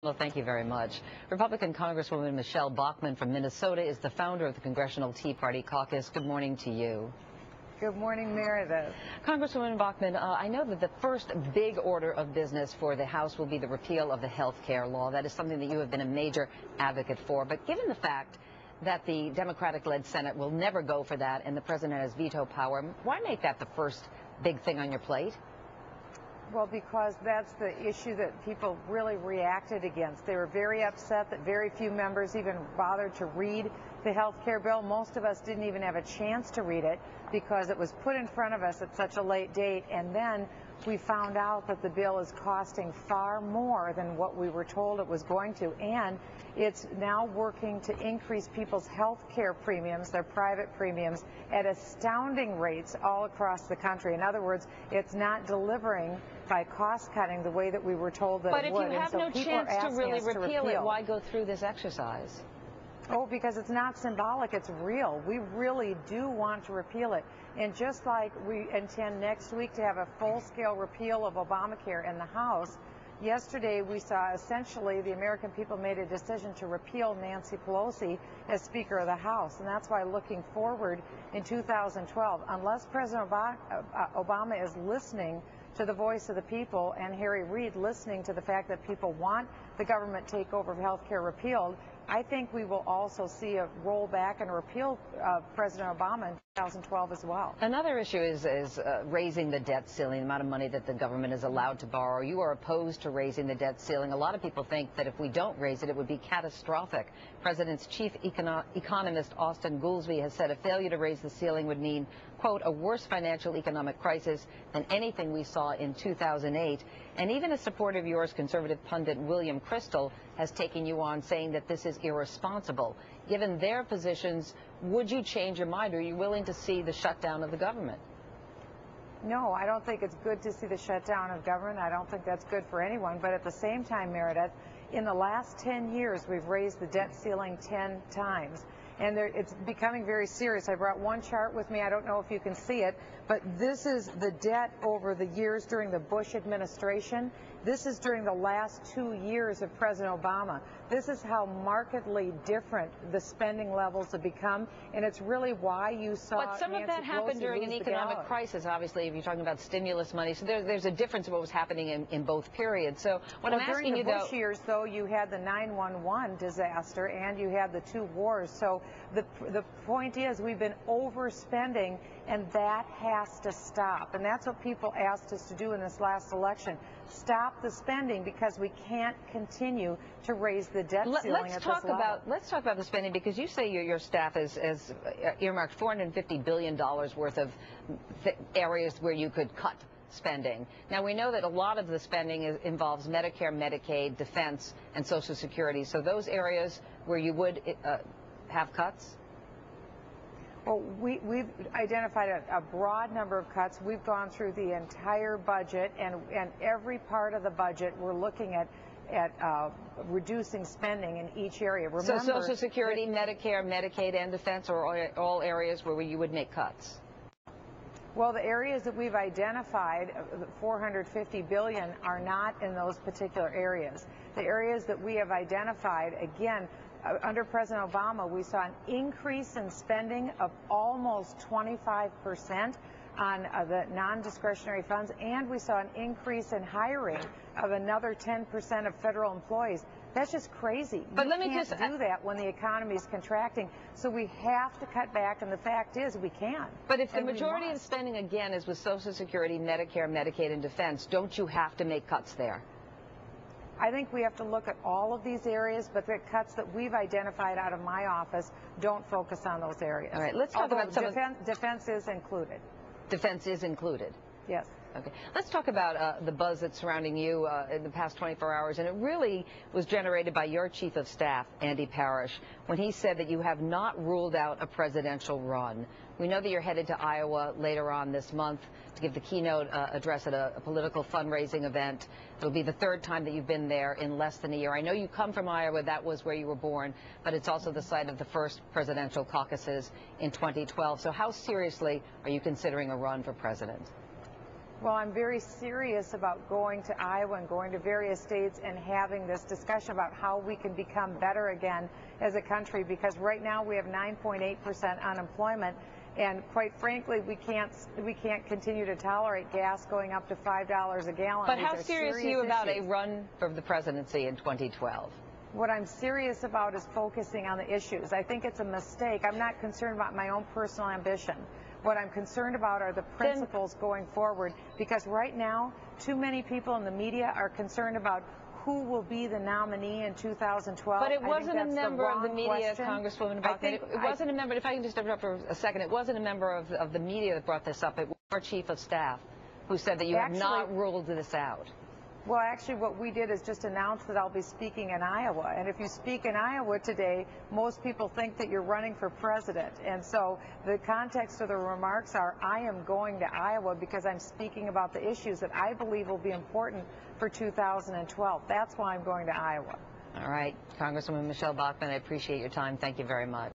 Well, thank you very much. Republican Congresswoman Michele Bachmann from Minnesota is the founder of the Congressional Tea Party Caucus. Good morning to you. Good morning, Meredith. Congresswoman Bachmann, I know that the first big order of business for the House will be the repeal of the health care law. That is something that you have been a major advocate for. But given the fact that the Democratic-led Senate will never go for that and the president has veto power, why make that the first big thing on your plate? Well, because that's the issue that people really reacted against. They were very upset that very few members even bothered to read the health care bill. Most of us didn't even have a chance to read it because it was put in front of us at such a late date. And then we found out that the bill is costing far more than what we were told it was going to. And it's now working to increase people's health care premiums, their private premiums, at astounding rates all across the country. In other words, it's not delivering by cost cutting the way that we were told that it would. But if you have no chance to really repeal it, why go through this exercise? Oh, because it's not symbolic, it's real. We really do want to repeal it. And just like we intend next week to have a full-scale repeal of Obamacare in the House, yesterday we saw essentially the American people made a decision to repeal Nancy Pelosi as Speaker of the House. And that's why looking forward in 2012, unless President Obama is listening to the voice of the people and Harry Reid listening to the fact that people want the government takeover of health care repealed, I think we will also see a rollback and a repeal of President Obama in 2012 as well. Another issue is raising the debt ceiling, the amount of money that the government is allowed to borrow. You are opposed to raising the debt ceiling. A lot of people think that if we don't raise it, it would be catastrophic. President's chief economist, Austin Goolsbee, has said a failure to raise the ceiling would mean, quote, a worse financial economic crisis than anything we saw in 2008. And even a supporter of yours, conservative pundit William Kristol, has taken you on saying that this is irresponsible. Given their positions, would you change your mind? Are you willing to see the shutdown of the government? No, I don't think it's good to see the shutdown of government. I don't think that's good for anyone. But at the same time, Meredith, in the last 10 years, we've raised the debt ceiling 10 times. And it's becoming very serious. I brought one chart with me. I don't know if you can see it, but this is the debt over the years during the Bush administration. This is during the last 2 years of President Obama. This is how markedly different the spending levels have become, and it's really why you saw But some Nancy of that happened Pelosi during an economic crisis, obviously, if you're talking about stimulus money. So there's a difference in what was happening in both periods. So what I'm asking you, though... During the Bush years, though, you had the 9/11 disaster and you had the two wars. So the point is we've been overspending, and that has to stop. And that's what people asked us to do in this last election. Stop the spending, because we can't continue to raise the debt ceiling at this level. Let's talk about the spending, because you say your staff has earmarked $450 billion worth of areas where you could cut spending. Now, we know that a lot of the spending involves Medicare, Medicaid, defense, and Social Security. So those areas where you would have cuts? Well, we've identified a broad number of cuts. We've gone through the entire budget, and every part of the budget we're looking at reducing spending in each area. Remember, so Social Security, Medicare, Medicaid, and defense are all areas where you would make cuts? Well, the areas that we've identified, $450 billion, are not in those particular areas. The areas that we have identified, again, under President Obama, we saw an increase in spending of almost 25% on the non-discretionary funds, and we saw an increase in hiring of another 10% of federal employees. That's just crazy. But you can't do that when the economy is contracting. So we have to cut back, and the fact is we can. But if the majority of spending, again, is with Social Security, Medicare, Medicaid, and defense, don't you have to make cuts there? I think we have to look at all of these areas, but the cuts that we've identified out of my office don't focus on those areas. All right, let's talk about some defense is included. Defense is included? Yes. Okay. Let's talk about the buzz that's surrounding you in the past 24 hours, and it really was generated by your chief of staff, Andy Parrish, when he said that you have not ruled out a presidential run. We know that you're headed to Iowa later on this month to give the keynote address at a political fundraising event. It'll be the third time that you've been there in less than a year. I know you come from Iowa. That was where you were born, but it's also the site of the first presidential caucuses in 2012. So how seriously are you considering a run for president? Well, I'm very serious about going to Iowa and going to various states and having this discussion about how we can become better again as a country, because right now we have 9.8% unemployment, and quite frankly, we can't continue to tolerate gas going up to $5 a gallon. But how serious are you about a run for the presidency in 2012? What I'm serious about is focusing on the issues. I think it's a mistake. I'm not concerned about my own personal ambition. What I'm concerned about are the principles going forward, because right now, too many people in the media are concerned about who will be the nominee in 2012. But it wasn't a member of the media, Congresswoman Bachmann. It wasn't a member, if I can just interrupt for a second, it wasn't a member of the media that brought this up. It was our chief of staff who said that you have not ruled this out. Well, actually, what we did is just announce that I'll be speaking in Iowa. And if you speak in Iowa today, most people think that you're running for president. And so the context of the remarks are, I am going to Iowa because I'm speaking about the issues that I believe will be important for 2012. That's why I'm going to Iowa. All right. Congresswoman Michele Bachmann, I appreciate your time. Thank you very much.